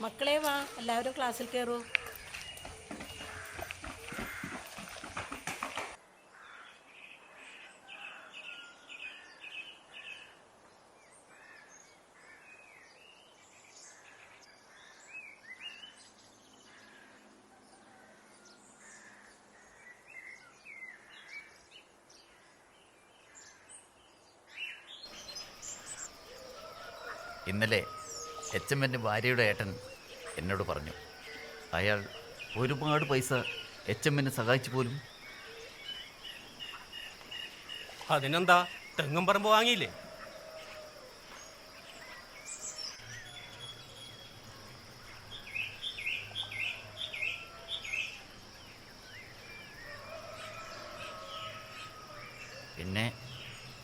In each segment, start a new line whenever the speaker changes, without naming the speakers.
മക്കളെ വാ, എല്ലാവരും ക്ലാസ്സിൽ കയറൂ.
ഇന്നലെ എച്ച് എമ്മിൻ്റെ ഭാര്യയുടെ ഏട്ടൻ എന്നോട് പറഞ്ഞു, അയാൾ ഒരുപാട് പൈസ എച്ച് എമ്മിനെ സഹായിച്ചു പോലും.
അതിനെന്താ, തെങ്ങും പറമ്പ് വാങ്ങിയില്ലേ?
പിന്നെ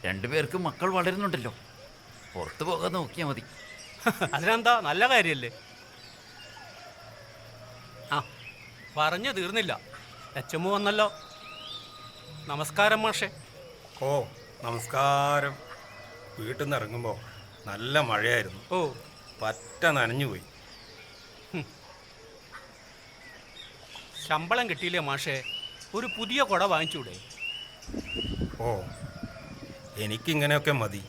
രണ്ടുപേർക്കും മക്കൾ വളരുന്നുണ്ടല്ലോ, പുറത്തു പോകാൻ നോക്കിയാൽ മതി.
അതിനെന്താ, നല്ല കാര്യല്ലേ? ആ, പറഞ്ഞു തീർന്നില്ല. എച്ച് വന്നല്ലോ. നമസ്കാരം മാഷേ.
ഓ നമസ്കാരം. വീട്ടിൽ നിന്ന് ഇറങ്ങുമ്പോൾ നല്ല മഴയായിരുന്നു.
ഓ,
പറ്റ നനഞ്ഞുപോയി.
ശമ്പളം കിട്ടിയില്ലേ മാഷേ? ഒരു പുതിയ കുട വാങ്ങിച്ചൂടെ?
ഓ എനിക്കിങ്ങനെയൊക്കെ മതി.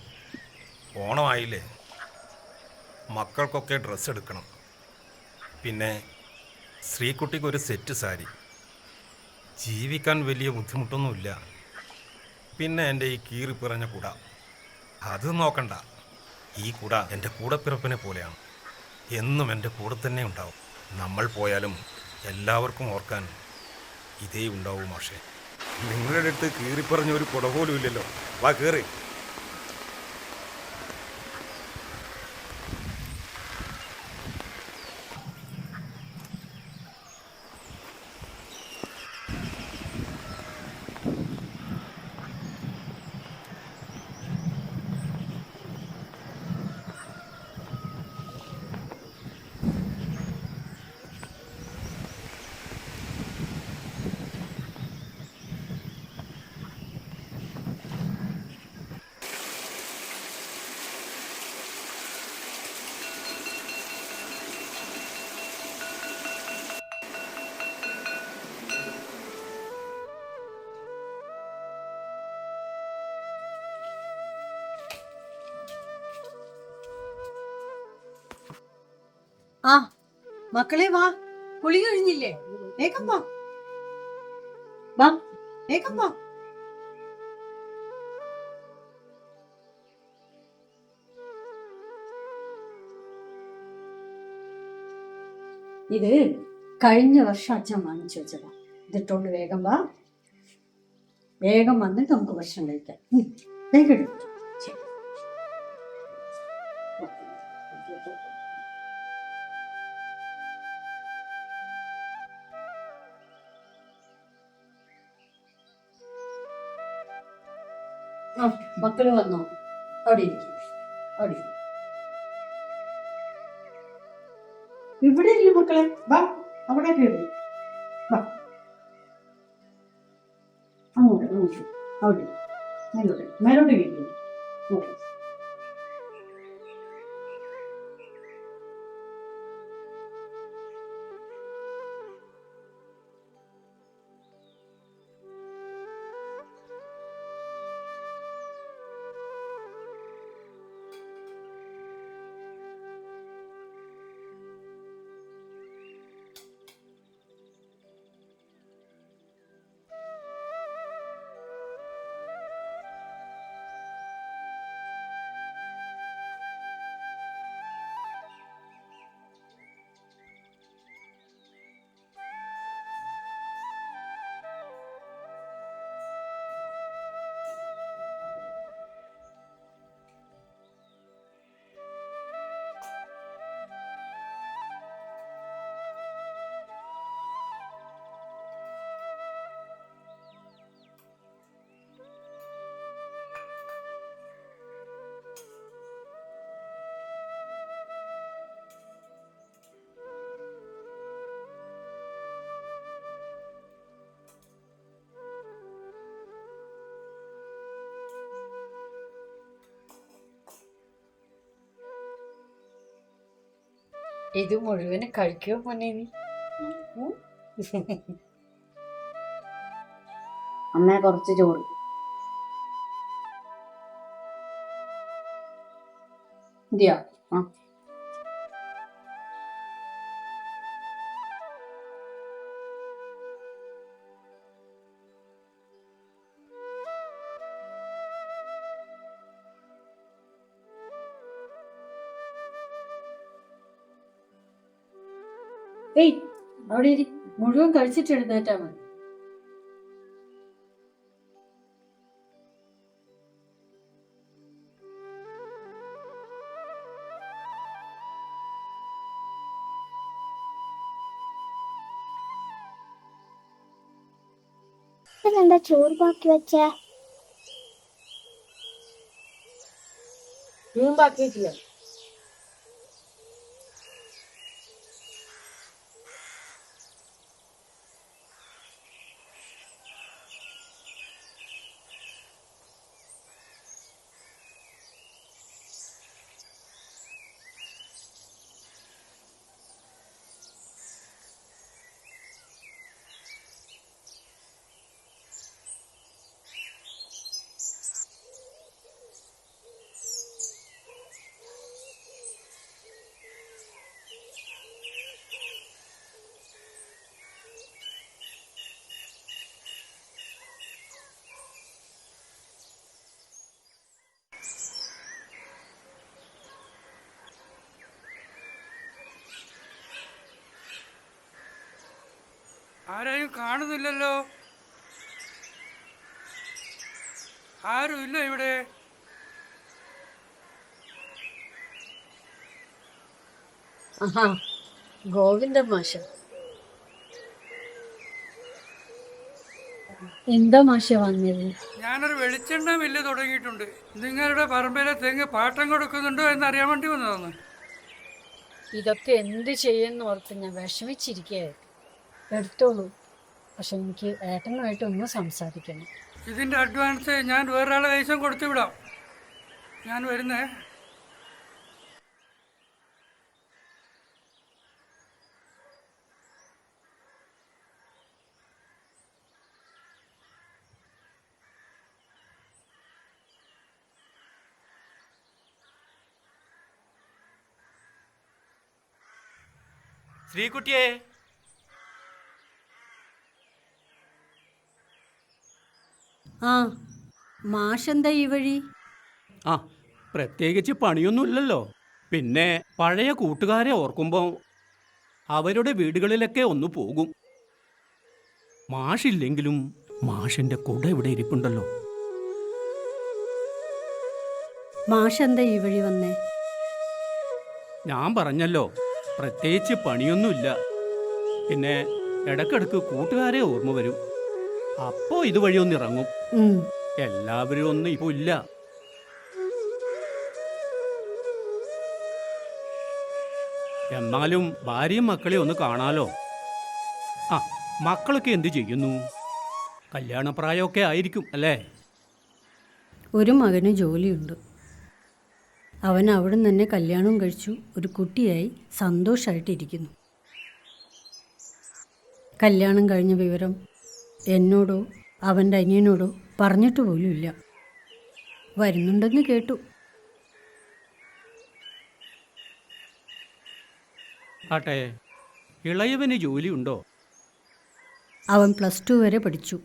ഓണമായില്ലേ, മക്കൾക്കൊക്കെ ഡ്രസ്സ് എടുക്കണം. പിന്നെ ശ്രീകുട്ടിക്ക് ഒരു സെറ്റ് സാരി. ജീവിക്കാൻ വലിയ ബുദ്ധിമുട്ടൊന്നുമില്ല. പിന്നെ എൻ്റെ ഈ കീറിപ്പിറഞ്ഞ കുട, അത് നോക്കണ്ട. ഈ കുട എൻ്റെ കൂടപ്പിറപ്പിനെ പോലെയാണ്, എന്നും എൻ്റെ കൂടെ തന്നെ ഉണ്ടാവും. നമ്മൾ പോയാലും എല്ലാവർക്കും ഓർക്കാൻ ഇതേ ഉണ്ടാവും മാഷേ. നിങ്ങളുടെ അടുത്ത് കീറിപ്പറഞ്ഞ ഒരു കുട പോലും ഇല്ലല്ലോ. വാ കയറി.
ആ മക്കളെ വാ, കുളി കഴിഞ്ഞില്ലേ? വേഗം വാ, വാ വേഗം വാ. ഇത് കഴിഞ്ഞ വർഷം അച്ഛൻ വാങ്ങിച്ചു വെച്ചതാ. ഇതിട്ടോണ്ട് വേഗം വാ, വേഗം വന്നിട്ട് നമുക്ക് ഭക്ഷണം കഴിക്കാം. വേഗം എടുത്തു. ആ മക്കള് വന്നോ? അവിടെ ഇരിക്കും, അവിടെ ഇരിക്കും. ഇവിടെ ഇല്ല മക്കളെ, വാ അവിടെ കയറി വാ. അങ്ങോട്ട് അങ്ങോട്ട്, അവിടെ മേലോട്ട് മേലോട്ട് കയറി. ഓക്കെ. ഇത് മുഴുവന് കഴിക്കോ മോനെ നീ?
അമ്മ കുറച്ച് ചോറ്.
മതിയോ?
ആ.
ഏയ് അവിടെ ഇരി, മുഴുവൻ കഴിച്ചിട്ട് എഴുന്നേറ്റാ മതി.
എന്താ ചോറ് ബാക്കി വെച്ചേ?
മീൻ ബാക്കി വെച്ചില്ല.
ആരെയും കാണുന്നില്ലല്ലോ. ആരും ഇല്ല ഇവിടെ.
ആഹാ, ഗോവിന്ദ മാഷ. എന്താ മാഷ വന്നത്?
ഞാനൊരു വെളിച്ചെണ്ണ മില്ല് തുടങ്ങിയിട്ടുണ്ട്. നിങ്ങളുടെ പറമ്പിലെ തെങ്ങ് പാട്ടം കൊടുക്കുന്നുണ്ടോ എന്നറിയാൻ വേണ്ടി വന്നതാണ്.
ഇതൊക്കെ എന്ത് ചെയ്യുമെന്ന് ഓർത്ത് ഞാൻ വിഷമിച്ചിരിക്കുകയായിരുന്നു. എടുത്തോളൂ, പക്ഷെ എനിക്ക് ഏട്ടനുമായിട്ട് ഒന്ന് സംസാരിക്കണം.
ഇതിൻ്റെ അഡ്വാൻസ് ഞാൻ വേറൊരാളെ കൈവശം കൊടുത്തു വിടാം. ഞാൻ വരുന്നേ.
ശ്രീകുട്ടിയെ,
ആ, മാഷെന്താ ഈ വഴി?
ആ, പ്രത്യേകിച്ച് പണിയൊന്നുമില്ലല്ലോ. പിന്നെ പഴയ കൂട്ടുകാരെ ഓർക്കുമ്പോൾ അവരുടെ വീടുകളിലൊക്കെ ഒന്ന് പോകും. മാഷില്ലെങ്കിലും മാഷിന്റെ കുട ഇവിടെ ഇരിപ്പുണ്ടല്ലോ.
മാഷെന്താ ഈ വഴി വന്നേ?
ഞാൻ പറഞ്ഞല്ലോ, പ്രത്യേകിച്ച് പണിയൊന്നുമില്ല. പിന്നെ ഇടക്കിടക്ക് കൂട്ടുകാരെ ഓർമ്മ വരും. അപ്പോ ഇതുവഴി ഒന്ന് ഇറങ്ങും. എല്ലാവരും ഒന്നും ഇപ്പോ ഇല്ല. എന്നാലും ഭാര്യയും മക്കളെ ഒന്ന് കാണാലോ. ആ, മക്കളൊക്കെ എന്ത് ചെയ്യുന്നു? കല്യാണപ്രായമൊക്കെ ആയിരിക്കും അല്ലേ?
ഒരു മകന് ജോലിയുണ്ട്. അവൻ അവിടെ നിന്ന് തന്നെ കല്യാണം കഴിച്ചു, ഒരു കുട്ടിയായി സന്തോഷമായിട്ടിരിക്കുന്നു. കല്യാണം കഴിഞ്ഞ വിവരം എന്നോടോ അവൻ്റെ അനിയനോടോ പറഞ്ഞിട്ട് പോലുമില്ല. വരുന്നുണ്ടെന്ന് കേട്ടു.
ആട്ടെ, ഇളയവന് ജോലിയുണ്ടോ?
അവൻ +2 വരെ പഠിച്ചു.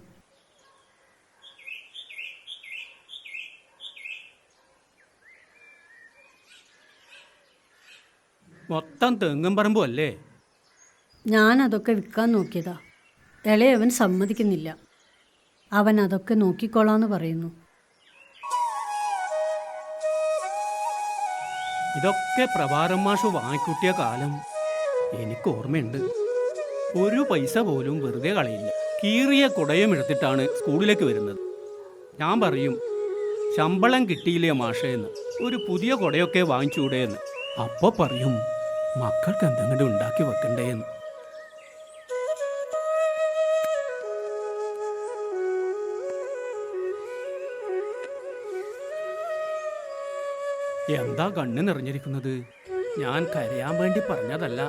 മൊത്തം തെങ്ങും പറമ്പും അല്ലേ?
ഞാനതൊക്കെ വിൽക്കാൻ നോക്കിയതാ. ഇളയവൻ സമ്മതിക്കുന്നില്ല. അവൻ അതൊക്കെ നോക്കിക്കോളാന്ന് പറയുന്നു.
ഇതൊക്കെ പ്രഭാരം മാഷ് വാങ്ങിക്കൂട്ടിയ കാലം എനിക്ക് ഓർമ്മയുണ്ട്. ഒരു പൈസ പോലും വെറുതെ കളയില്ല. കീറിയ കുടയും എടുത്തിട്ടാണ് സ്കൂളിലേക്ക് വരുന്നത്. ഞാൻ പറയും, ശമ്പളം കിട്ടിയില്ലേ മാഷേന്ന്, ഒരു പുതിയ കുടയൊക്കെ വാങ്ങിച്ചൂടേന്ന്. അപ്പോൾ പറയും, മക്കൾക്ക് എന്തെങ്കിലും ഉണ്ടാക്കി വെക്കണ്ടേന്ന്. എന്താ കണ്ണ് നിറഞ്ഞിരിക്കുന്നത്? ഞാൻ കരയാൻ വേണ്ടി പറഞ്ഞതല്ല.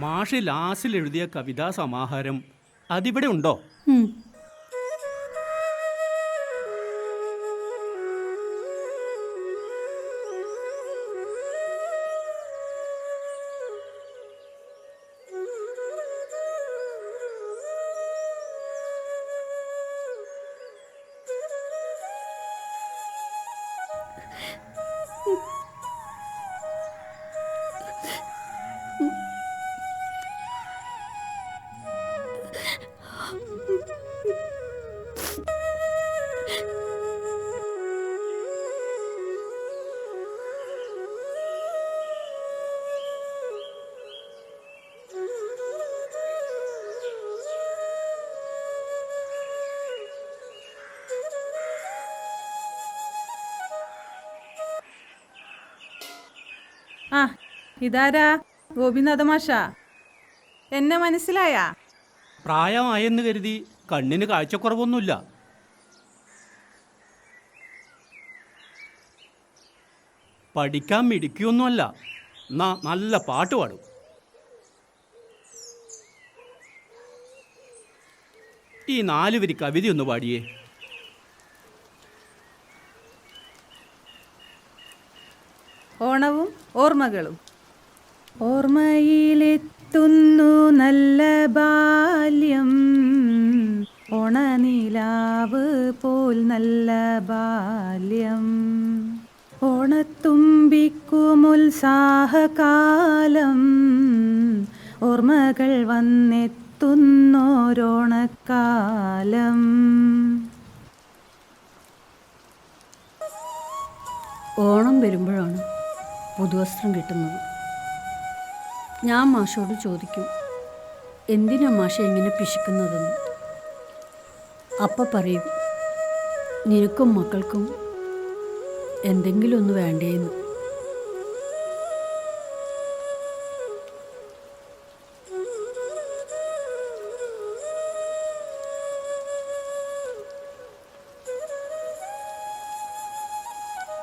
മാഷ് ലാസ്റ്റിൽ എഴുതിയ കവിതാ സമാഹാരം അതിവിടെ ഉണ്ടോ?
ആ ഇതാരാ? ഗോപിനാഥ മാഷാ, എന്നെ മനസ്സിലായാ?
പ്രായമായെന്ന് കരുതി കണ്ണിന് കാഴ്ചക്കുറവൊന്നുമില്ല. പഠിക്കാൻ മിടിക്കൊന്നുമല്ല. എന്നാ നല്ല പാട്ട് പാടും. ഈ 4 വരി കവിതയൊന്ന് പാടിയേ.
ഓണവും ഓർമ്മകളും. ഓർമ്മയിലെത്തുന്നു നല്ല ബാല്യം, ഓണനിലാവ് പോൽ നല്ല ബാല്യം, ഓണത്തുമ്പിക്കുമുത്സാഹകാലം, ഓർമ്മകൾ വന്നെത്തുന്നോരോണക്കാലം.
ഓണം വരുമ്പോഴാണ് പുതുവസ്ത്രം കിട്ടുന്നത്. ഞാൻ മാഷോട് ചോദിക്കും, എന്തിനാ മാഷ ഇങ്ങനെ പിശുക്കുന്നതെന്ന്. അപ്പം പറയും, നിനക്കും മക്കൾക്കും എന്തെങ്കിലും ഒന്ന് വേണ്ടേന്ന്.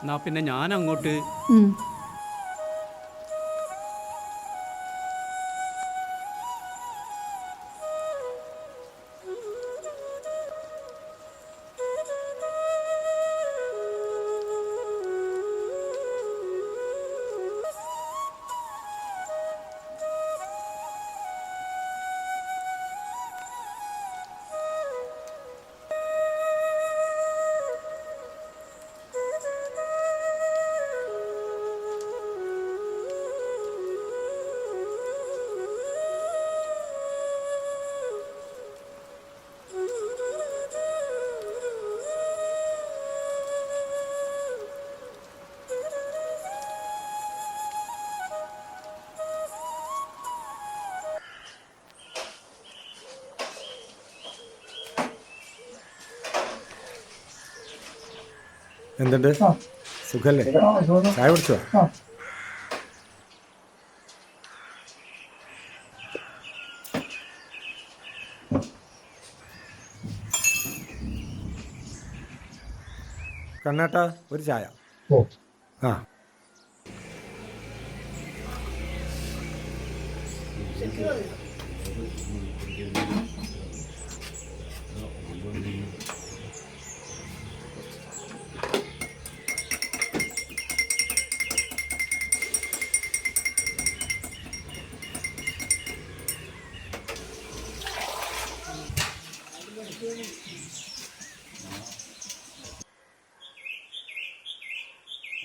എന്നാ പിന്നെ ഞാൻ അങ്ങോട്ട്.
എന്തുണ്ട്, സുഖല്ലേ? ചായ കുടിച്ചോ? കണ്ണേട്ടാ, ഒരു ചായ. ആ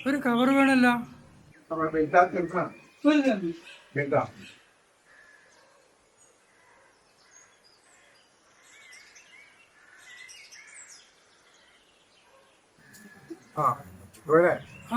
ഒരു കവർ വേണമല്ലോ. ആ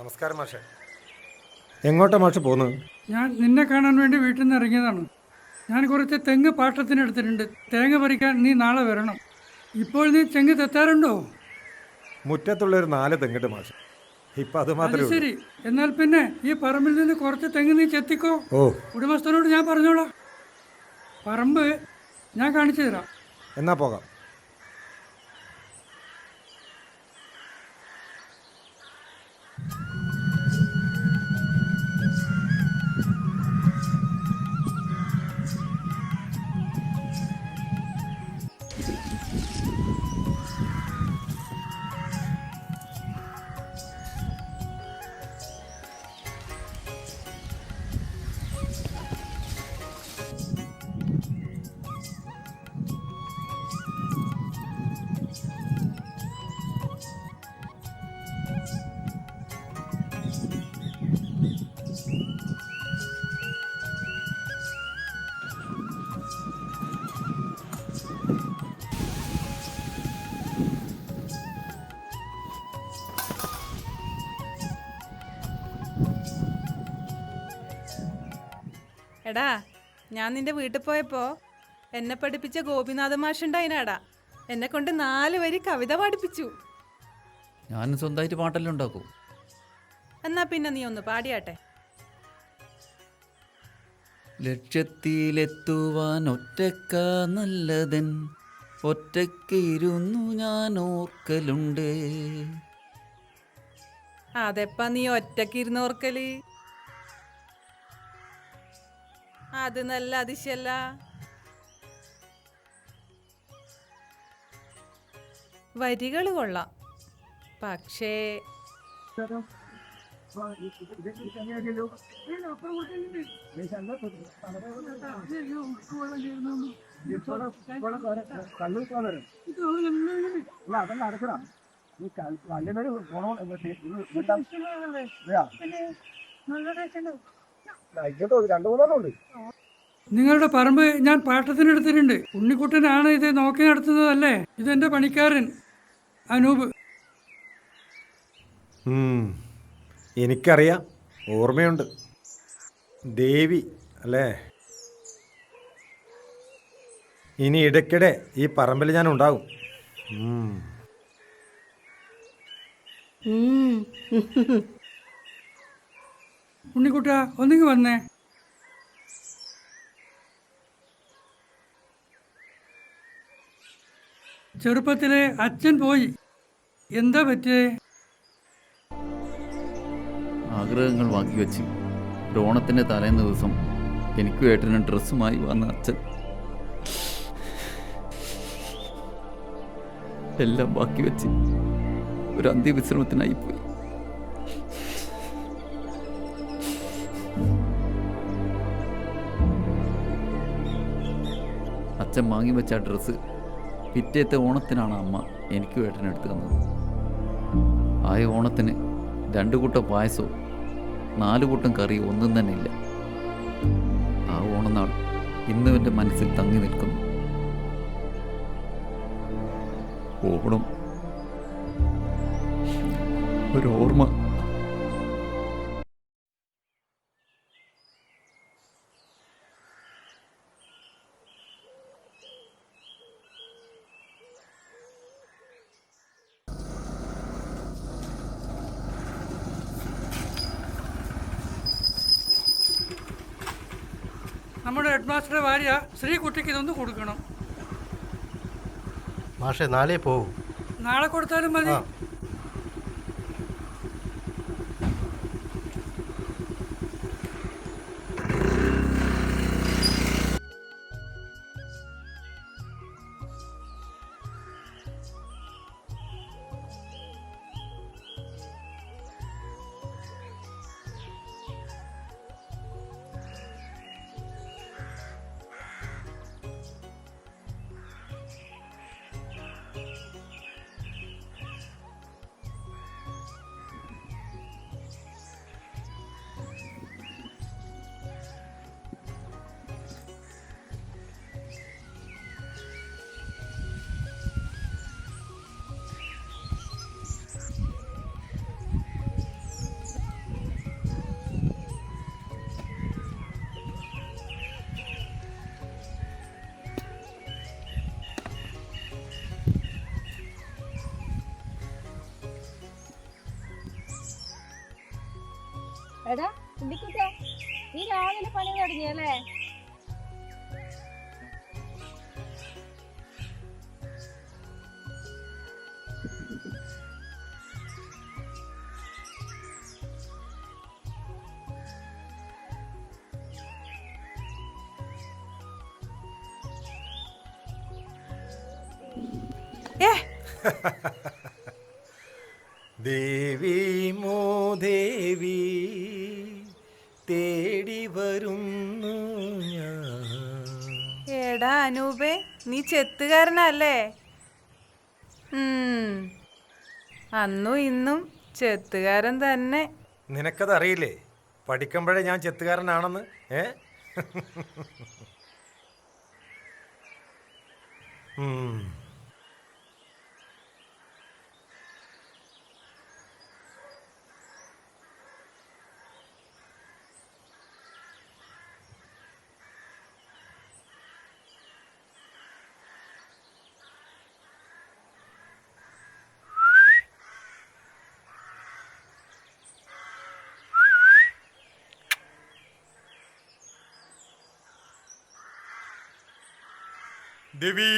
നമസ്കാരം മാഷെ. എങ്ങോട്ടാ മാഷ് പോകുന്നത്?
ഞാൻ നിന്നെ കാണാൻ വേണ്ടി വീട്ടിൽ നിന്ന് ഇറങ്ങിയതാണ്. ഞാൻ കുറച്ച് തെങ്ങ് പാട്ടത്തിനെടുത്തിട്ടുണ്ട്. തേങ്ങ പറിക്കാൻ നീ നാളെ വരണം. ഇപ്പോൾ നീ തെങ്ങ് തെത്താറുണ്ടോ?
മുറ്റത്തുള്ളൊരു 4 തെങ്ങിട്ട് മാഷെ. ഇപ്പം അത്
അത്
മാത്രമേ ഉള്ളൂ.
ശരി. എന്നാൽ പിന്നെ ഈ പറമ്പിൽ നിന്ന് കുറച്ച് തെങ്ങ് നീ ചെത്തിക്കോ.
ഓ,
ഉടമസ്ഥനോട് ഞാൻ പറഞ്ഞോളാം. പറമ്പ് ഞാൻ കാണിച്ചു തരാം.
എന്നാ പോകാം.
എടാ, ഞാൻ നിന്റെ വീട്ടിൽ പോയപ്പോ എന്നെ പഠിപ്പിച്ച ഗോപിനാഥ മാഷുണ്ടായിനാടാ. എന്നെ കൊണ്ട് 4 വരി കവിത പാടിപ്പിച്ചു.
ഞാനും സ്വന്തമായിട്ട് പാട്ടെല്ലാം ഉണ്ടാക്കും.
എന്നാ പിന്നെ നീ ഒന്ന് പാടിയാട്ടെ.
ലക്ഷ്യത്തിലെത്തുവാൻ ഒറ്റക്ക നല്ലതൻ, ഒറ്റയ്ക്കിരുന്നു ഞാൻ ഓർക്കലുണ്ട്.
അതെപ്പാ നീ ഒറ്റക്ക് ഇരുന്നോർക്കല്? അത് നല്ല അതിശയല്ല. വരികൾ കൊള്ളാം, പക്ഷേ
നിങ്ങളുടെ പറമ്പ് ഞാൻ പാട്ടത്തിനെടുത്തിട്ടുണ്ട്. ഉണ്ണിക്കുട്ടനാണ് ഇത് നോക്കി നടത്തുന്നതല്ലേ? ഇതെന്റെ പണിക്കാരൻ അനൂപ്.
എനിക്കറിയാം, ഓർമ്മയുണ്ട്. ദേവി അല്ലേ? ഇനി ഇടയ്ക്കിടെ ഈ പറമ്പിൽ ഞാൻ ഉണ്ടാകും.
ഉണ്ണിക്കുട്ട, ഒന്നിങ്ങ് വന്നേ. ചെറുപ്പത്തിലെ അച്ഛൻ പോയി. എന്താ പറ്റിയേ?
ആഗ്രഹങ്ങൾ ബാക്കി വെച്ച് ഒരു ഓണത്തിൻ്റെ തലേന്ന് ദിവസം എനിക്കും ഏട്ടനും ഡ്രസ്സുമായി വന്ന അച്ഛൻ എല്ലാം ബാക്കി വെച്ച് ഒരു അന്ത്യവിശ്രമത്തിനായി പോയി. അച്ഛൻ വാങ്ങി വെച്ച ആ ഡ്രസ്സ് പിറ്റേത്തെ ഓണത്തിനാണ് അമ്മ എനിക്കും ഏട്ടനെടുത്ത് തന്നത്. ആയ ഓണത്തിന് 2 കൂട്ടം പായസവും 4 കൂട്ടം കറി ഒന്നും തന്നെ ഇല്ല. ആ ഓണനാൾ ഇന്നും എൻ്റെ മനസ്സിൽ തങ്ങി നിൽക്കുന്നു. ഓണം ഒരു ഓർമ്മ.
നമ്മുടെ ഹെഡ് മാസ്റ്ററുടെ ഭാര്യ ശ്രീകുട്ടിക്ക് ഇതൊന്ന് കൊടുക്കണം.
മാഷെ, നാളെ പോവും.
നാളെ കൊടുത്താലും മതി.
എടാ ഉണ്ണിക്കുട്ടാ, നീ രാവിലെ പണി തുടങ്ങിയല്ലേ?
ഏ
ദേവി മോദേവി തേടി വരുന്നു ഞാൻ.
എടാ അനൂപേ, നീ ചെത്തുകാരനല്ലേ? അന്നും ഇന്നും ചെത്തുകാരൻ തന്നെ.
നിനക്കത് അറിയില്ലേ? പഠിക്കുമ്പോഴേ ഞാൻ ചെത്തുകാരനാണെന്ന്. ഉം. ദേവി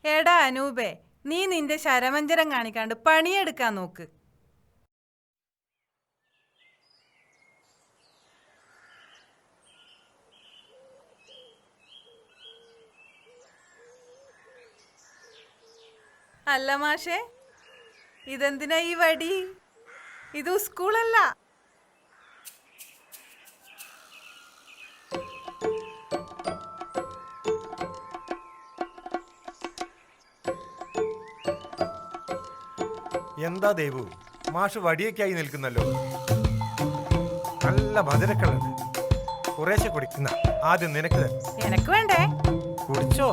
എടാ അനൂപേ, നീ നിന്റെ ശരമഞ്ചരം കാണിക്കാണ്ട് പണിയെടുക്കാൻ നോക്ക്. അല്ല മാഷേ, ഇതെന്തിനാ ഈ വടി? ഇത് സ്കൂളല്ല.
എന്താ ദേവു, മാഷ് വടിയൊക്കെയായി നിൽക്കുന്നല്ലോ. നല്ല മധുരക്കളുണ്ട്. കുറേശ്ശെ കുടിക്കുന്ന. ആദ്യം നിനക്ക്
എനക്ക് വേണ്ടേ?
കുടിച്ചോ?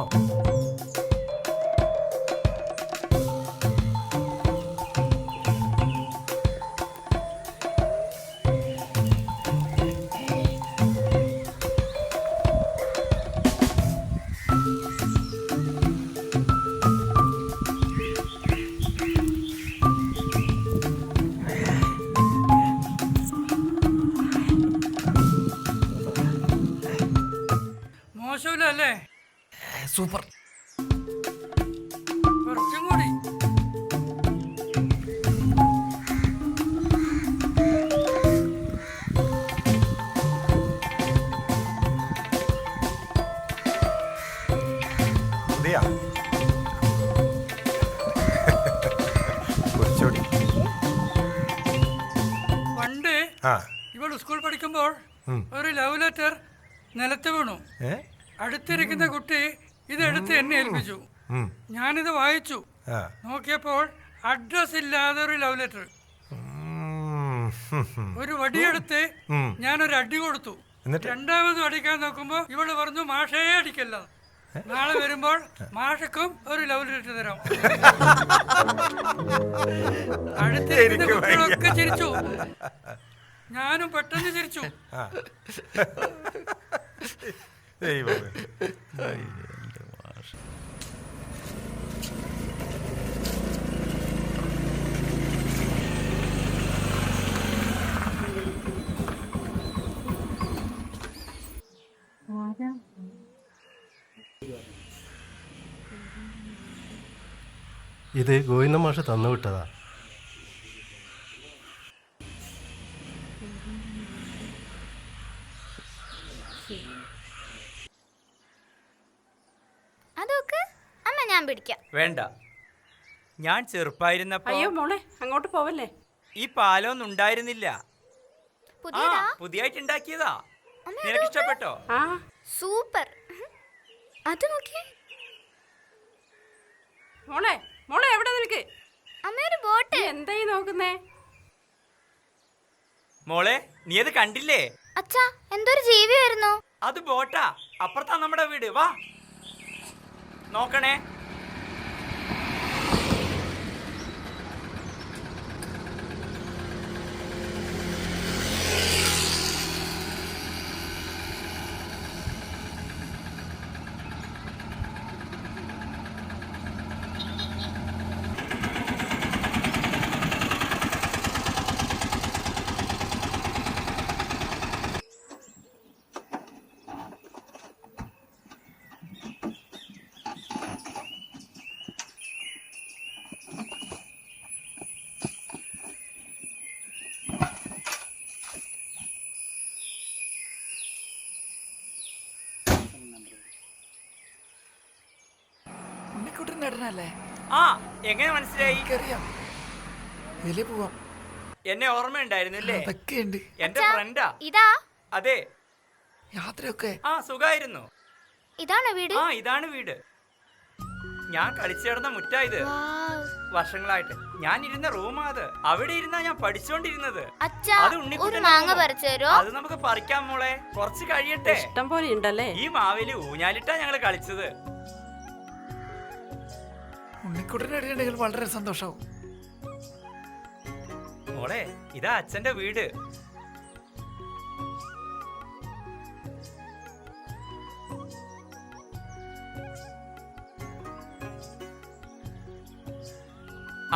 മോശമില്ലല്ലേ?
സൂപ്പർ.
കുറച്ചും കൂടി.
ഉദയാ, കുടിച്ചോടി.
പണ്ട്
ആ.
ഇവൾ സ്കൂൾ പഠിക്കുമ്പോൾ ഒരു ലവ് ലെറ്റർ നിലത്ത് വീണു. അടുത്തിരിക്കുന്ന കുട്ടി ഇതെടുത്ത് എന്നെ ഏൽപ്പിച്ചു. ഞാനിത് വായിച്ചു. നോക്കിയപ്പോൾ അഡ്രസ് ഇല്ലാതെ ഒരു ലവ് ലെറ്റർ. ഒരു വടിയെടുത്ത് ഞാനൊരു അടി കൊടുത്തു. രണ്ടാമത് അടിക്കാൻ നോക്കുമ്പോ ഇവള് പറഞ്ഞു മാഷേ അടിക്കല്ല, നാളെ വരുമ്പോൾ മാഷക്കും ഒരു ലവ് ലെറ്റർ തരാം. അടുത്തിരിക്കുന്ന കുട്ടികളൊക്കെ ചിരിച്ചു, ഞാനും പെട്ടെന്ന് ചിരിച്ചു.
ഇത് ഗോവിന്ദ മാഷ് തന്നു വിട്ടതാ.
അതൊക്കെ അമ്മ ഞാൻ പിടിക്കാം.
വേണ്ട, ഞാൻ ചെറുപ്പായിരുന്നപ്പോ.
അയ്യോ മോളെ, അങ്ങോട്ട് പോവല്ലേ.
ഈ പാലൊന്നും ഉണ്ടായിരുന്നില്ല.
പുതിയതാ?
പുതിയായിട്ട് ഉണ്ടാക്കിയതാ. നിനക്ക് ഇഷ്ടപ്പെട്ടോ?
സൂപ്പർ. അത് നോക്കിയേ
മോളെ. മോളെ എവിടെ നിൽക്ക്?
അമ്മയൊരു ബോട്ട്.
എന്തായി നോക്കുന്നേ?
മോളെ, നീ അത് കണ്ടില്ലേ?
അച്ഛാ, എന്തൊരു ജീവി വരുന്നു.
അത് ബോട്ടാ. അപ്പുറത്താ നമ്മുടെ വീട്. വാ. നോക്കണേ. ആ, എങ്ങനെ മനസ്സിലായി? എന്നെ ഓർമ്മയുണ്ടായിരുന്നില്ലേ? എന്റെ ഫ്രണ്ടാ.
ഇതാ
അതെ.
യാത്രയൊക്കെ
ആ, സുഖായിരുന്നു.
ഇതാണോ വീട്?
ആ, ഇതാണ് വീട്. ഞാൻ കളിച്ചു കിടന്ന മുറ്റാ ഇത്.
വാവ്.
വർഷങ്ങളായിട്ട് ഞാൻ ഇരുന്ന റൂമാ അത്. അവിടെ ഇരുന്നാ ഞാൻ പഠിച്ചോണ്ടിരുന്നത്.
അച്ഛാ,
അത്
ഒരു
ഉണ്ണിക്കുട്ടൻ
മാങ്ങ
ആണോ?
പറിച്ചു തരോ?
അത് നമുക്ക് പറിക്കാം മോളെ, കുറച്ച് കഴിയട്ടെ.
ഇഷ്ടം പോലെ ഉണ്ടല്ലേ?
ഈ മാവേലി ഊഞ്ഞാലിട്ടാ ഞങ്ങള് കളിച്ചത്.
ഉണ്ണിക്കുട്ടനുണ്ടെങ്കിൽ വളരെ സന്തോഷാവും.
മോളെ, ഇതാ അച്ഛന്റെ വീട്.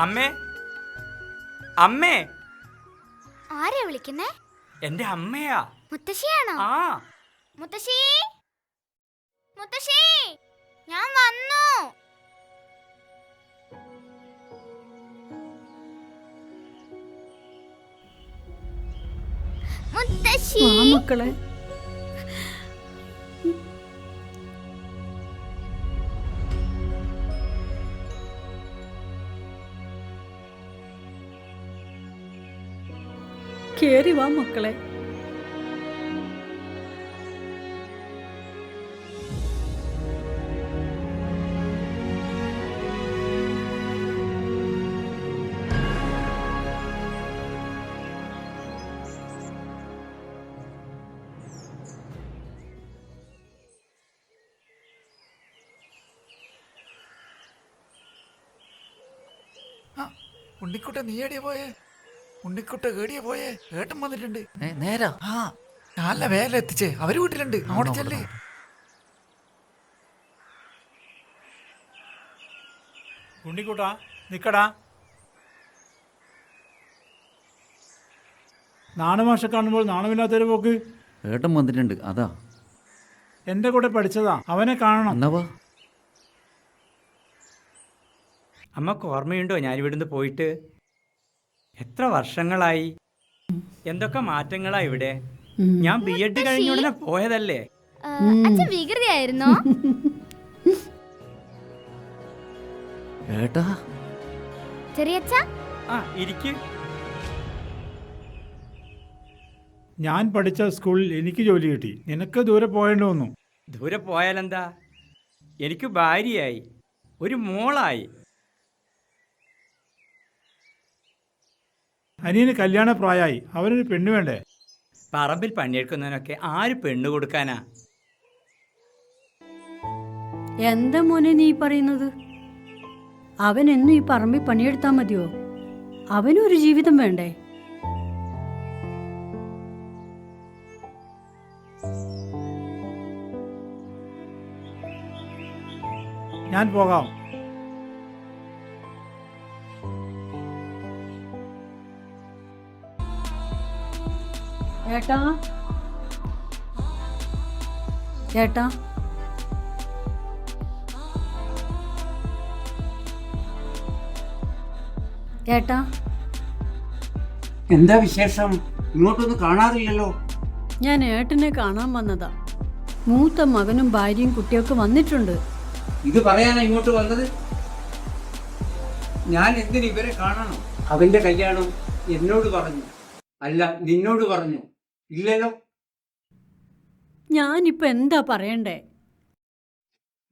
അമ്മേ, അമ്മേ.
ആരെയാ വിളിക്കുന്നേ?
എന്റെ അമ്മയാ.
മുത്തശ്ശിയാണോ?
ആ.
മുത്തശ്ശി, മുത്തശ്ശി, ഞാൻ വന്നു. മുത്തശ്ശി.
മക്കളെ, കേറി വാ മക്കളെ.
ഉണ്ണിക്കുട്ട നീ എടിയാ പോയേ? ഉണ്ണിക്കുട്ട കേടിയാ പോയേ? ഏട്ടൻ വന്നിട്ടുണ്ട്. നേരാ? ആ, നല്ല വേല എത്തിച്ചേ. അവര് വീട്ടിലുണ്ട്, അങ്ങോട്ട് ചെല്ലേ.
ഉണ്ണിക്കുട്ടാ നിക്കടാ. നാണുമാഷ കാണുമ്പോൾ നാണമില്ലാത്തൊരു പോക്ക്.
ഏട്ടൻ വന്നിട്ടുണ്ട്, അതാ.
എൻ്റെ കൂടെ പഠിച്ചതാ, അവനെ കാണണം.
എന്നാവാ?
അമ്മക്ക് ഓർമ്മയുണ്ടോ ഞാൻ ഇവിടുന്ന് പോയിട്ട്? എത്ര വർഷങ്ങളായി, എന്തൊക്കെ മാറ്റങ്ങളാ ഇവിടെ. ഞാൻ BEd കഴിഞ്ഞ ഉടനെ പോയതല്ലേ.
അച്ഛൻ വികൃതിയായിരുന്നോ?
ഏട്ടാ.
ചെറിയച്ഛ,
ആ, ഇരിക്ക്.
ഞാൻ പഠിച്ച സ്കൂളിൽ എനിക്ക് ജോലി കിട്ടി, നിനക്ക് ദൂരെ പോയേണ്ടി വന്നു.
ദൂരെ പോയാലെന്താ, എനിക്ക് ഭാര്യയായി, ഒരു മോളായി.
അനിയന് കല്യാണ പ്രായമായി, അവനൊരു പെണ്ണ് വേണ്ടേ?
പറമ്പിൽ പണിയെടുക്കുന്നതിനൊക്കെ ആര് പെണ്ണ് കൊടുക്കാനാ?
എന്താ മോനെ നീ പറയുന്നത്? അവൻ എന്നും ഈ പറമ്പിൽ പണിയെടുത്താ മതിയോ? അവനും ഒരു ജീവിതം വേണ്ടേ?
ഞാൻ പോകാം.
ഏട്ടാ, ഏട്ടാ, ഏട്ടാ.
എന്താ വിശേഷം? ഇങ്ങോട്ടൊന്നും കാണാറില്ലല്ലോ.
ഞാൻ ഏട്ടനെ കാണാൻ വന്നതാ. മൂത്ത മകനും ഭാര്യയും കുട്ടിയൊക്കെ വന്നിട്ടുണ്ട്.
ഇത് പറയാനാ ഇങ്ങോട്ട് വന്നത്? ഞാൻ എന്തിന് ഇവരെ കാണണം? അവന്റെ കല്യാണം എന്നോട് പറഞ്ഞു, അല്ല നിന്നോട് പറഞ്ഞു ഇല്ലല്ലോ.
ഞാനിപ്പോ എന്താ പറയണ്ടേ?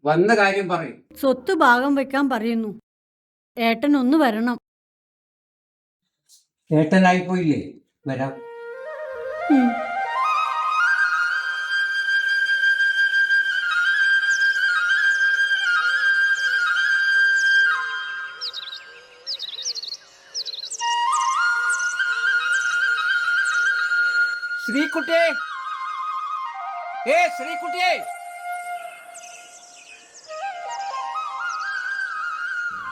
വന്ന കാര്യം പറയും.
സ്വത്ത് ഭാഗം വെക്കാൻ പറയുന്നു. ഏട്ടൻ ഒന്ന് വരണം.
ഏട്ടനായിപ്പോയില്ലേ? വരാം. ശ്രീകുട്ടിയെ, ശ്രീകുട്ടിയെ,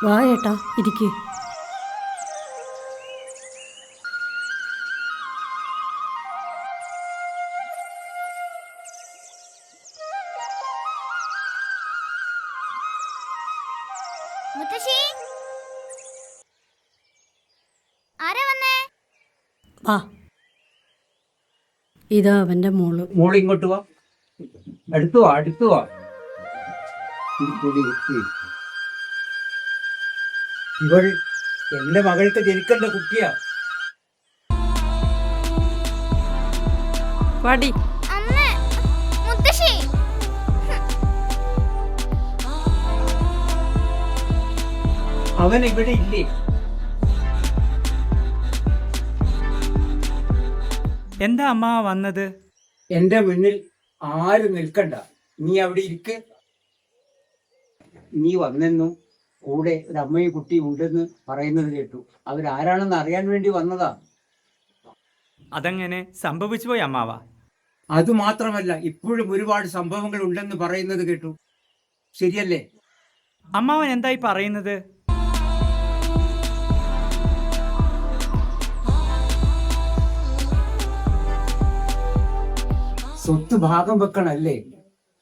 വാ ഏട്ടാ, ഇരിക്കേ.
മുത്തശ്ശി, ആരാ വന്നേ?
വാ, ഇതാ അവന്റെ മോള്.
മോള് ഇങ്ങോട്ട് വാ, അടുത്തു വാ, അടുത്തു വാ. ഇവൾ എന്റെ മകൾക്ക് ജനിക്കേണ്ട കുട്ടിയാ.
വാടി.
അമ്മേ, മുത്തശ്ശി.
അവൻ ഇവിടെ ഇല്ലേ?
എന്താ അമ്മ വന്നത്?
എന്റെ മുന്നിൽ ആരും നിൽക്കണ്ട, നീ അവിടെ ഇരിക്ക്. നീ വന്നെന്നും കൂടെ ഒരു അമ്മയും കുട്ടിയും ഉണ്ടെന്ന് പറയുന്നത് കേട്ടു. അവരാരാണെന്ന് അറിയാൻ വേണ്ടി വന്നതാ.
അതങ്ങനെ സംഭവിച്ചു പോയി അമ്മാവ.
അത് മാത്രമല്ല, ഇപ്പോഴും ഒരുപാട് സംഭവങ്ങൾ ഉണ്ടെന്ന് പറയുന്നത് കേട്ടു. ശരിയല്ലേ?
അമ്മാവൻ എന്തായി പറയുന്നത്?
സ്വത്ത് ഭാഗം വെക്കണല്ലേ?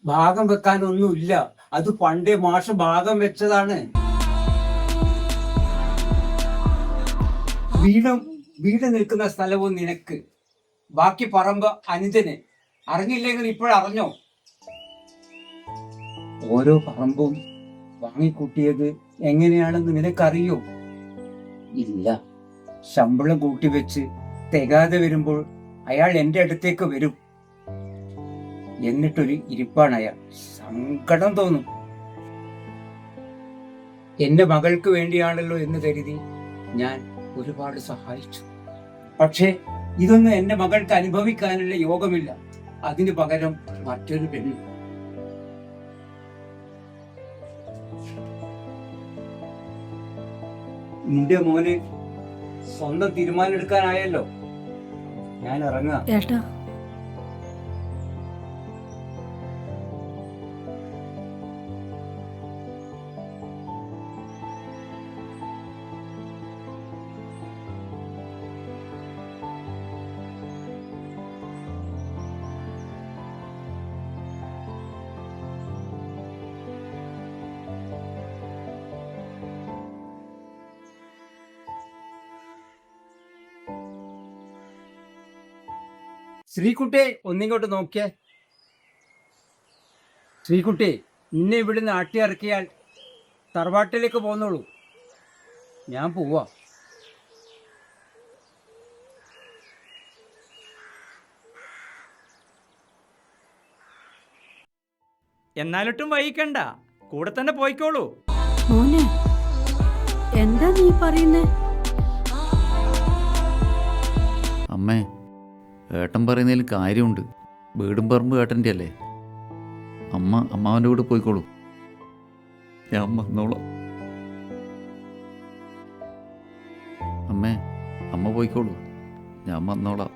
ഭാഗം വെക്കാനൊന്നുമില്ല, അത് പണ്ടേ മാഷ് ഭാഗം വെച്ചതാണ്. വീട് നിൽക്കുന്ന സ്ഥലവും നിനക്ക്, ബാക്കി പറമ്പ് അനുജന്. അറിഞ്ഞില്ലെങ്കിൽ ഇപ്പോഴറിഞ്ഞോ? ഓരോ പറമ്പും വാങ്ങിക്കൂട്ടിയത് എങ്ങനെയാണെന്ന് നിനക്കറിയോ? ഇല്ല. ശമ്പളം കൂട്ടിവെച്ച് തികാതെ വരുമ്പോൾ അയാൾ എന്റെ അടുത്തേക്ക് വരും. എന്നിട്ടൊരു ഇരിപ്പാണ് അയാൾ. സങ്കടം തോന്നും. എന്റെ മകൾക്ക് വേണ്ടിയാണല്ലോ എന്ന് കരുതി ഞാൻ ഒരുപാട് സഹായിച്ചു. പക്ഷേ ഇതൊന്നും എന്റെ മകൾക്ക് അനുഭവിക്കാനുള്ള യോഗമില്ല. അതിനു പകരം മറ്റൊരു പെണ്ണ്. നിന്റെ മോന് സ്വന്തം തീരുമാനം എടുക്കാനായല്ലോ. ഞാൻ ഇറങ്ങാം.
ഏട്ടാ,
ശ്രീകുട്ടി, ഒന്നിങ്ങോട്ട് നോക്കിയേ. ശ്രീകുട്ടി, നിന്നെ ഇവിടുന്ന് ആട്ടി ഇറക്കിയാൽ തറവാട്ടിലേക്ക് പോന്നോളൂ. ഞാൻ പോവാ.
എന്നാലൊട്ടും വൈകിക്കണ്ട, കൂടെ തന്നെ പോയിക്കോളൂ.
മോനെ, എന്താ നീ പറയുന്നേ?
അമ്മേ, ഏട്ടൻ പറയുന്നതിൽ കാര്യമുണ്ട്. വീടും പറമ്പ് ഏട്ടൻ്റെ അല്ലേ. അമ്മാവൻ്റെ കൂടെ പോയിക്കോളൂ, ഞാൻ വന്നോളാം. അമ്മേ, അമ്മ പോയിക്കോളൂ, ഞാൻ വന്നോളാം.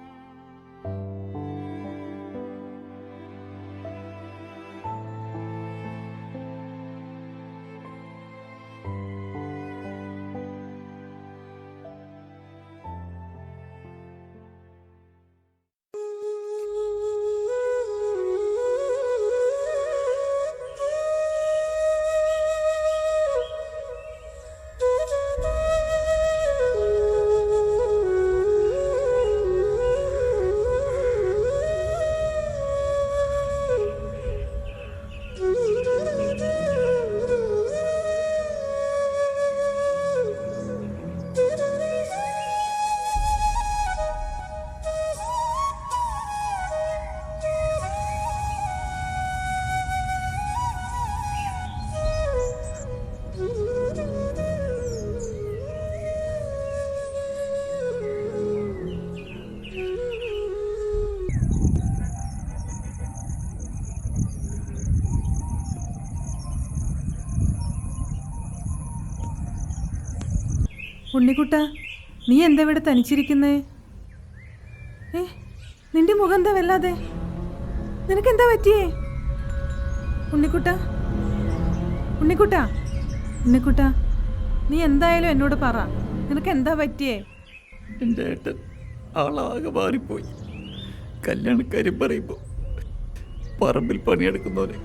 ഉണ്ണിക്കുട്ട, നീ എന്താ ഇവിടെ തനിച്ചിരിക്കുന്നേ? നിന്റെ മുഖം എന്താ വല്ലാതെ? നിനക്കെന്താ പറ്റിയേ? ഉണ്ണിക്കുട്ട, ഉണ്ണിക്കുട്ട, ഉണ്ണിക്കുട്ട, നീ എന്തായാലും എന്നോട് പറ, നിനക്ക് എന്താ പറ്റിയേ?
എൻ്റെ ഏട്ടൻ ആളാകെ മാറിപ്പോയി. കല്യാണക്കാര്യം പറയുമ്പോൾ പറമ്പിൽ പണിയെടുക്കുന്നവരെ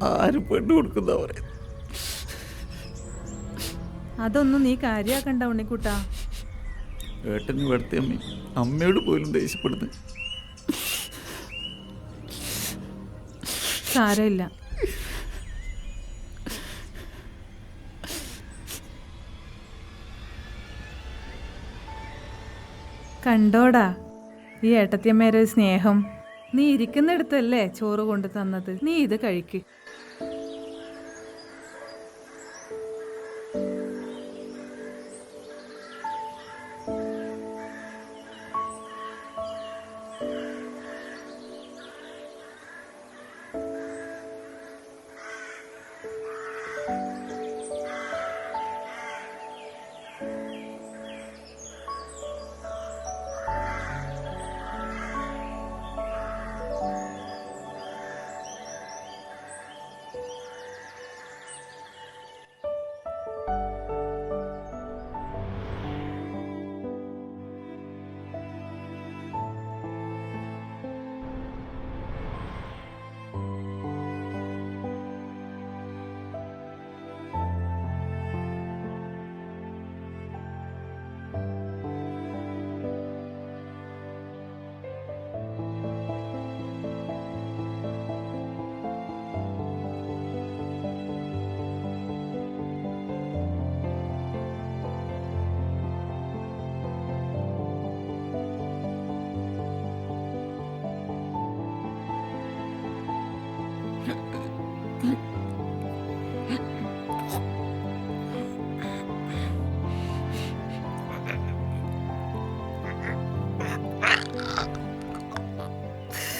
ആരും പെണ്ണു കൊടുക്കുന്ന പറയുന്നത്.
അതൊന്നും നീ കാര്യാക്കണ്ട ഉണ്ണിക്കുട്ട.
ഏട്ടന് ഇവിടുത്തെ അമ്മയോട് പോലും ദേഷ്യപ്പെടുന്നു.
സാരമില്ല. കണ്ടോടാ ഈ ഏട്ടത്തിയമ്മേരെ ഒരു സ്നേഹം. നീ ഇരിക്കുന്നിടത്തല്ലേ ചോറ് കൊണ്ടു തന്നത്, നീ ഇത് കഴിക്ക്.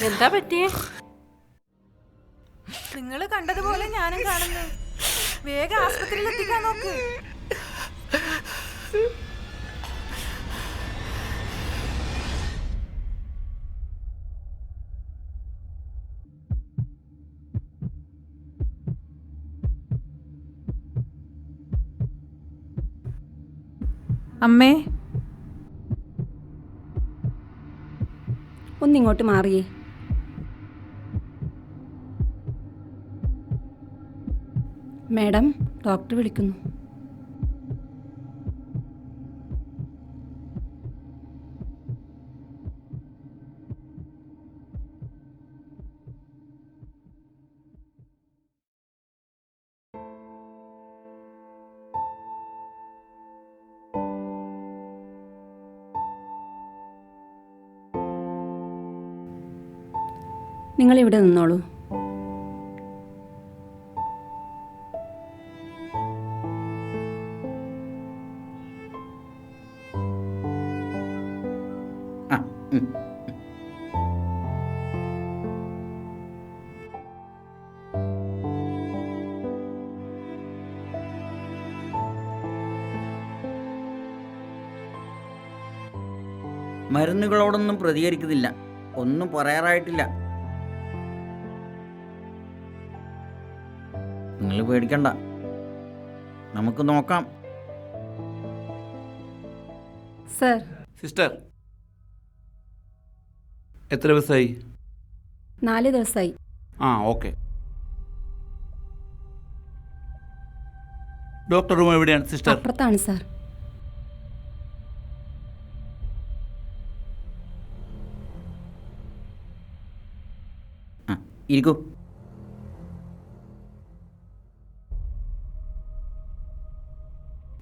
എന്താ പറ്റിയേ?
നിങ്ങൾ കണ്ടതുപോലെ ഞാനും കാണുന്നു. വേഗം ആസ്പത്രിയിൽ എത്തിക്കാൻ നോക്ക്. അമ്മേ,
ഒന്നിങ്ങോട്ട് മാറിയേ. മാഡം, ഡോക്ടർ വിളിക്കുന്നു. നിങ്ങളിവിടെ നിന്നോളൂ.
മരുന്നുകളോടൊന്നും പ്രതികരിക്കുന്നില്ല, ഒന്നും പറയാറായിട്ടില്ല. നിങ്ങൾ പേടിക്കണ്ട, നമുക്ക് നോക്കാം.
സർ.
സിസ്റ്റർ, എത്ര ദിവസമായി?
4 ദിവസമായി.
ആ, ഓക്കെ. ഡോക്ടർ റൂം എവിടെയാണ് സിസ്റ്റർ?
അപ്പുറത്താണ് സാർ.
ഇരിക്കൂ.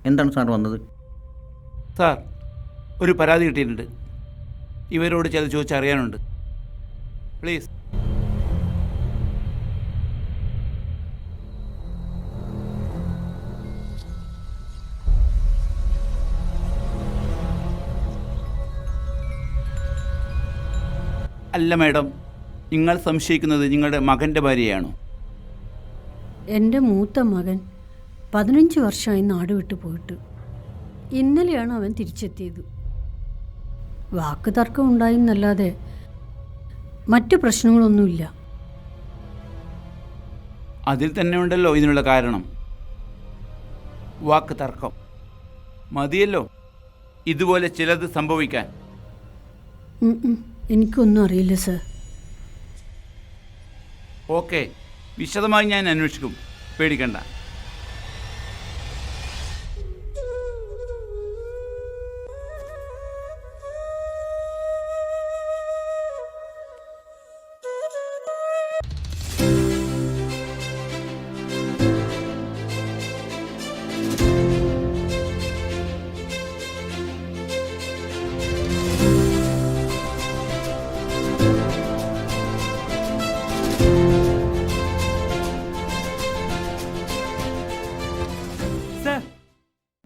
എന്താണ് സാർ വന്നത്?
സാർ, ഒരു പരാതി കിട്ടിയിട്ടുണ്ട്. ഇവരോട് ചില ചോദിച്ചറിയാനുണ്ട്. പ്ലീസ്. അല്ല മാഡം, നിങ്ങൾ സംശയിക്കുന്നത് നിങ്ങളുടെ മകൻ്റെ ഭാര്യയാണോ?
എൻ്റെ മൂത്ത മകൻ 15 വർഷമായി നാട് വിട്ടു പോയിട്ട്. ഇന്നലെയാണ് അവൻ തിരിച്ചെത്തിയത്. വാക്ക് തർക്കം ഉണ്ടായെന്നല്ലാതെ മറ്റു പ്രശ്നങ്ങളൊന്നുമില്ല.
അതിൽ തന്നെ ഉണ്ടല്ലോ ഇതിനുള്ള കാരണം. വാക്ക് തർക്കം മതിയല്ലോ ഇതുപോലെ ചിലത് സംഭവിക്കാൻ.
എനിക്കൊന്നും അറിയില്ല സർ.
ഓക്കെ, വിശദമായി ഞാൻ അന്വേഷിക്കും, പേടിക്കണ്ട.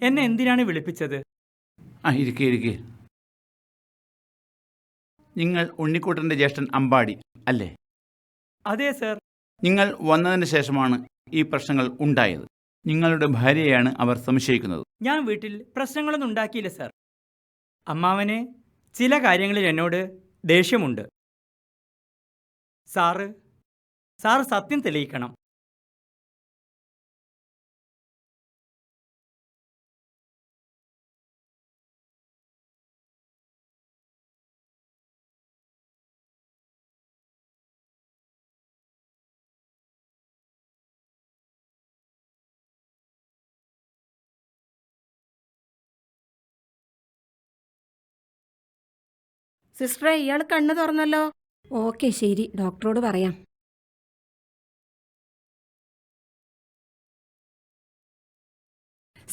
എന്നെ എന്തിനാണ് വിളിപ്പിച്ചത്?
ഇരിക്കേ. നിങ്ങൾ ഉണ്ണിക്കുട്ടൻ്റെ ജ്യേഷ്ഠൻ അമ്പാടി അല്ലേ?
അതെ സർ.
നിങ്ങൾ വന്നതിന് ശേഷമാണ് ഈ പ്രശ്നങ്ങൾ ഉണ്ടായത്. നിങ്ങളുടെ ഭാര്യയെയാണ് അവർ സംശയിക്കുന്നത്.
ഞാൻ വീട്ടിൽ പ്രശ്നങ്ങളൊന്നും ഉണ്ടാക്കിയില്ല സർ. അമ്മാവന് ചില കാര്യങ്ങളിൽ എന്നോട് ദേഷ്യമുണ്ട്. സാറ് സത്യം തെളിയിക്കണം.
സിസ്റ്ററെ, ഇയാൾ കണ്ണു തുറന്നല്ലോ.
ഓക്കെ, ശരി, ഡോക്ടറോട് പറയാം.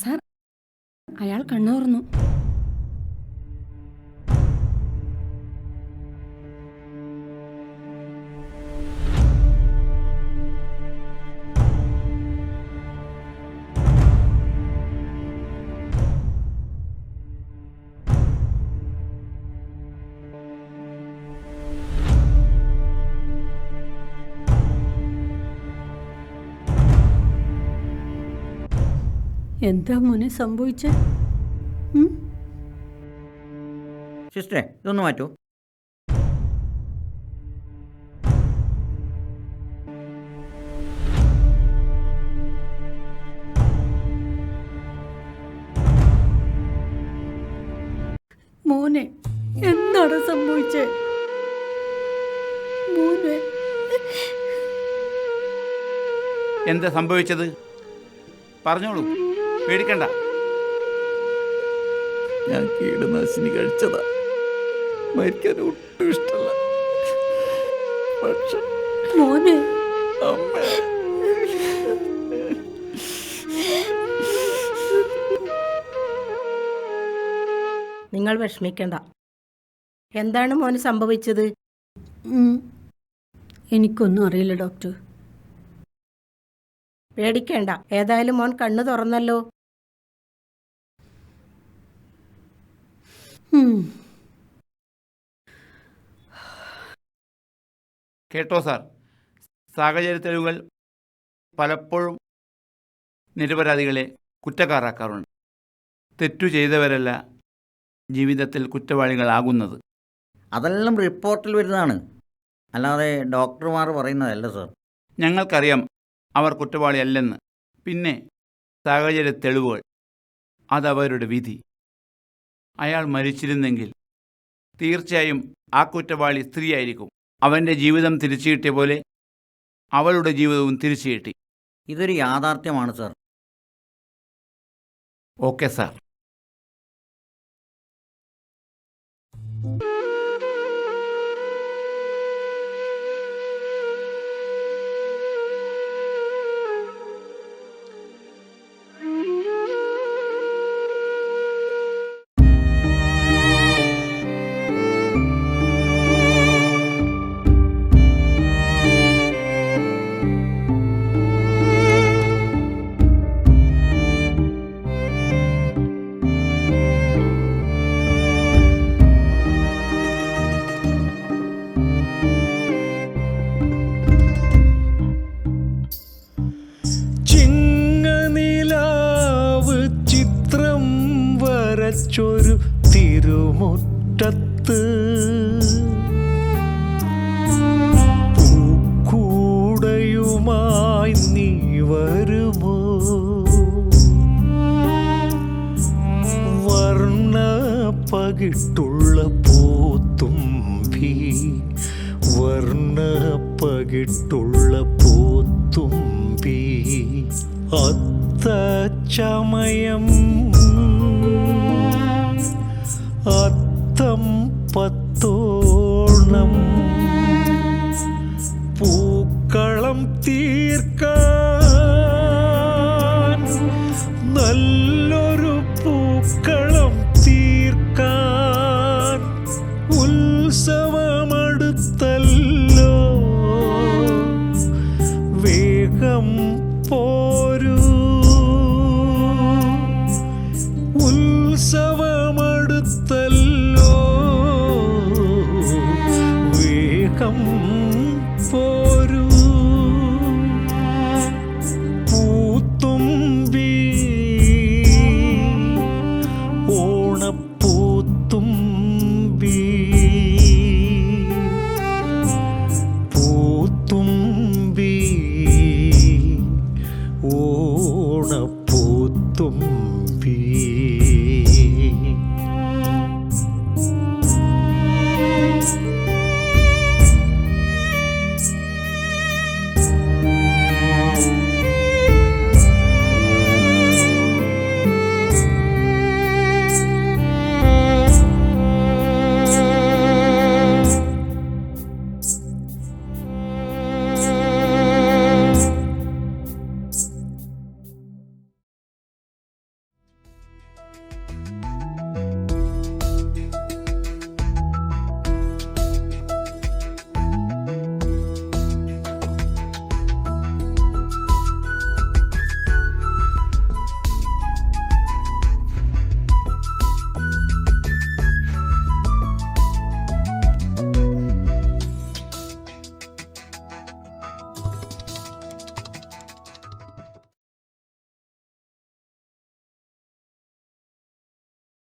സാർ, അയാൾ കണ്ണു തുറന്നു.
എന്താ മോനെ സംഭവിച്ചേ?
സിസ്റ്ററെ, ഇതൊന്ന് മാറ്റൂ.
മോനെ, എന്താണ് സംഭവിച്ചേ? മോനെ,
എന്താ സംഭവിച്ചത്? പറഞ്ഞോളൂ, പേടിക്കണ്ട.
ഞാൻ കീടനാശിനി കഴിച്ചതാ. മരിക്കാൻ ഒട്ടും ഇഷ്ടമല്ല. പക്ഷെ
മോനെ,
അമ്മ
നിങ്ങൾ വിഷമിക്കണ്ട. എന്താണ് മോന് സംഭവിച്ചത്?
എനിക്കൊന്നും അറിയില്ല ഡോക്ടർ.
പേടിക്കേണ്ട, ഏതായാലും മോൻ കണ്ണു തുറന്നല്ലോ.
കേട്ടോ സാർ, സാഹചര്യ തെളിവുകൾ പലപ്പോഴും നിരപരാധികളെ കുറ്റക്കാരാക്കാറുണ്ട്. തെറ്റു ചെയ്തവരല്ല ജീവിതത്തിൽ കുറ്റവാളികളാകുന്നത്.
അതെല്ലാം റിപ്പോർട്ടിൽ വരുന്നതാണ്, അല്ലാതെ ഡോക്ടർമാർ പറയുന്നതല്ല സർ.
ഞങ്ങൾക്കറിയാം അവർ കുറ്റവാളിയല്ലെന്ന്. പിന്നെ സാഹചര്യ തെളിവുകൾ, അതവരുടെ വിധി. അയാൾ മരിച്ചിരുന്നെങ്കിൽ തീർച്ചയായും ആ കുറ്റവാളി സ്ത്രീയായിരിക്കും. അവൻ്റെ ജീവിതം തിരിച്ചു കിട്ടിയ പോലെ അവളുടെ ജീവിതവും തിരിച്ചു കിട്ടി.
ഇതൊരു യാഥാർത്ഥ്യമാണ് സർ.
Okay sir.
വരച്ചൊരു തിരുമുറ്റത്ത്
ഓണമായി നീ വരുമോ? വർണ്ണ പകിട്ടുള്ള പൂത്തുമ്പി, വർണ്ണ പകിട്ടുള്ള പൂത്തുമ്പി, അത്തച്ചമയം അത്തം പത്തോണം പൂക്കളം തീർക്കാൻ, നല്ലൊരു പൂക്കളം തീർക്കാൻ ഉത്സവമടുത്തല്ലോ. വേഗം പോരൂ, ഉത്സവമടുത്തല്ലോ. വേഗം പോരൂ. പൂത്തുമ്പി, ഓണപ്പൂത്തുമ്പി,